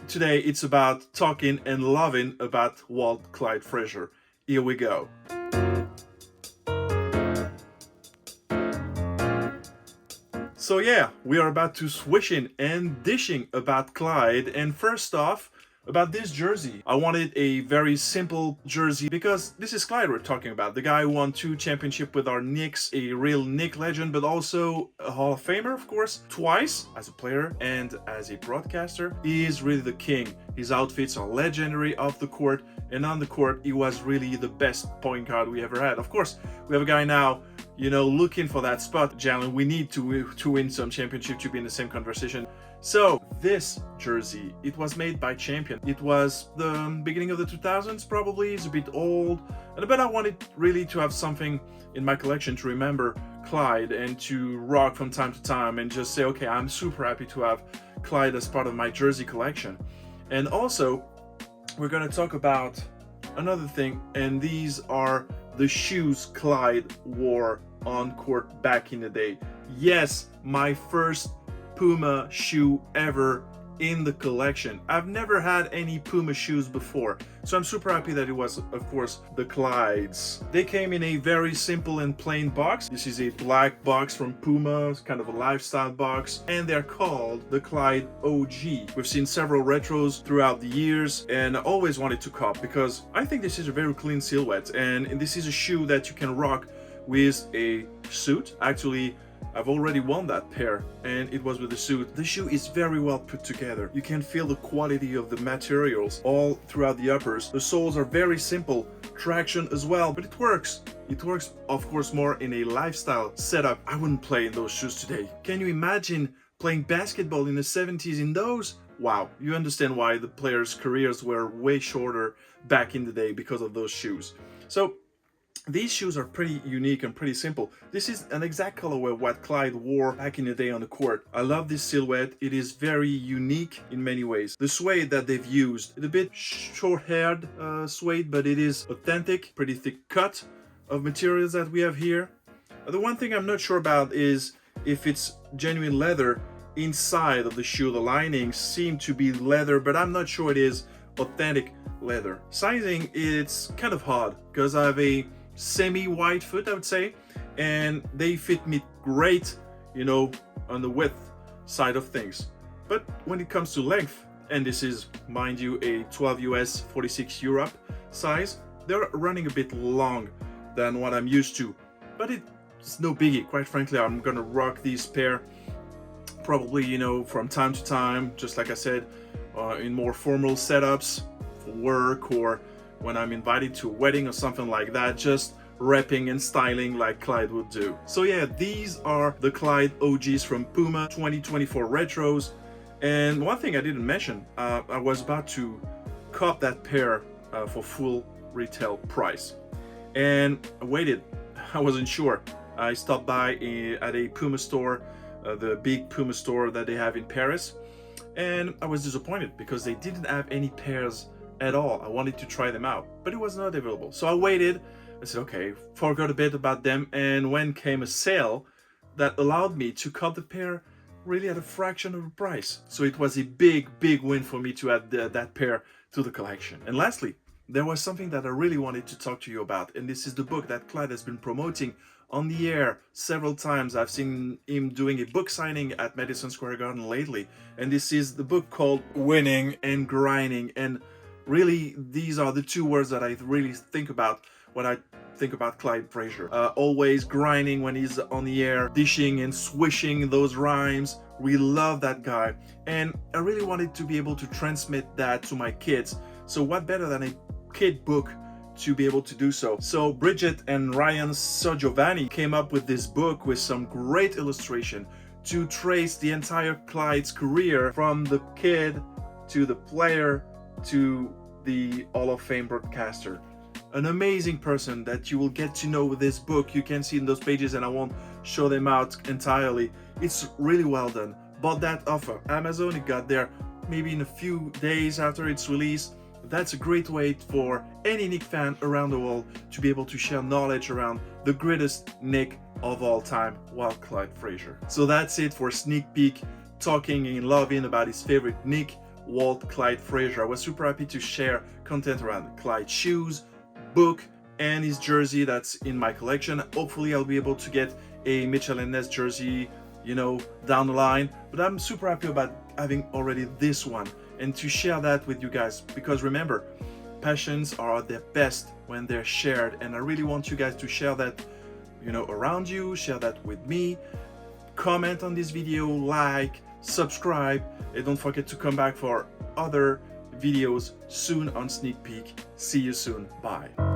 today it's about talking and loving about Clyde Frazier. Here we go. So yeah, we are about to swishing and dishing about Clyde. And first off, about this jersey. I wanted a very simple jersey because this is Clyde we're talking about. The guy who won 2 championships with our Knicks, a real Knick legend, but also a Hall of Famer, of course, twice as a player and as a broadcaster. He is really the king. His outfits are legendary off the court, and on the court, he was really the best point guard we ever had. Of course, we have a guy now, looking for that spot. Jalen, we need to win some championship to be in the same conversation. So this jersey, it was made by Champion. It was the beginning of the 2000s, probably. It's a bit old, but I wanted really to have something in my collection to remember Clyde and to rock from time to time and just say, okay, I'm super happy to have Clyde as part of my jersey collection. And also, we're going to talk about another thing, and these are the shoes Clyde wore on court back in the day. Yes, my first Puma shoe ever in the collection. I've never had any Puma shoes before, so I'm super happy that it was, of course, the Clydes. They came in a very simple and plain box. This is a black box from Puma, it's kind of a lifestyle box, and they're called the Clyde OG. We've seen several retros throughout the years, and I always wanted to cop because I think this is a very clean silhouette, and this is a shoe that you can rock with a suit. Actually, I've already worn that pair and it was with the suit. The shoe is very well put together. You can feel the quality of the materials all throughout the uppers. The soles are very simple, traction as well, but it works. It works, of course, more in a lifestyle setup. I wouldn't play in those shoes today. Can you imagine playing basketball in the 70s in those? Wow, you understand why the players' careers were way shorter back in the day because of those shoes. So these shoes are pretty unique and pretty simple. This is an exact colorway of what Clyde wore back in the day on the court. I love this silhouette. It is very unique in many ways. The suede that they've used, it's a bit short-haired suede, but it is authentic, pretty thick cut of materials that we have here. The one thing I'm not sure about is if it's genuine leather inside of the shoe. The linings seem to be leather, but I'm not sure it is authentic leather. Sizing, it's kind of hard because I have a semi-wide foot, I would say, and they fit me great, on the width side of things. But when it comes to length, and this is, mind you, a 12 US, 46 Europe size, they're running a bit long than what I'm used to. But it's no biggie. Quite frankly, I'm gonna rock these pair probably, from time to time, just like I said, in more formal setups for work or when I'm invited to a wedding or something like that, just repping and styling like Clyde would do. So yeah, these are the Clyde OGs from Puma 2024 retros. And one thing I didn't mention, I was about to cop that pair for full retail price. And I waited, I wasn't sure. I stopped by at a Puma store, the big Puma store that they have in Paris. And I was disappointed because they didn't have any pairs at all. I wanted to try them out, but it was not available. So I waited. I said, okay, forgot a bit about them. And when came a sale that allowed me to cut the pair really at a fraction of the price. So it was a big, big win for me to add that pair to the collection. And lastly, there was something that I really wanted to talk to you about. And this is the book that Clyde has been promoting on the air several times. I've seen him doing a book signing at Madison Square Garden lately. And this is the book called Winning and Grinding. And really, these are the 2 words that I really think about when I think about Clyde Frazier. Always grinding when he's on the air, dishing and swishing those rhymes. We love that guy. And I really wanted to be able to transmit that to my kids. So what better than a kid book to be able to do so? So Bridget and Ryan Sogiovanni came up with this book with some great illustration to trace the entire Clyde's career from the kid to the player to the Hall of Fame broadcaster. An amazing person that you will get to know with this book. You can see in those pages, and I won't show them out entirely. It's really well done. Bought that off of Amazon. It got there maybe in a few days after its release. That's a great way for any Knick fan around the world to be able to share knowledge around the greatest Knick of all time, Clyde Frazier. So that's it for sneak peek, talking and loving about his favorite Knick, Walt Clyde Frazier. I was super happy to share content around Clyde shoes, book, and his jersey that's in my collection. Hopefully I'll be able to get a Mitchell & Ness jersey, you know, down the line, but I'm super happy about having already this one and to share that with you guys, because remember, passions are at their best when they're shared, and I really want you guys to share that, you know, around you, share that with me, comment on this video, like, subscribe, and don't forget to come back for other videos soon on Sneak Peek. See you soon. Bye.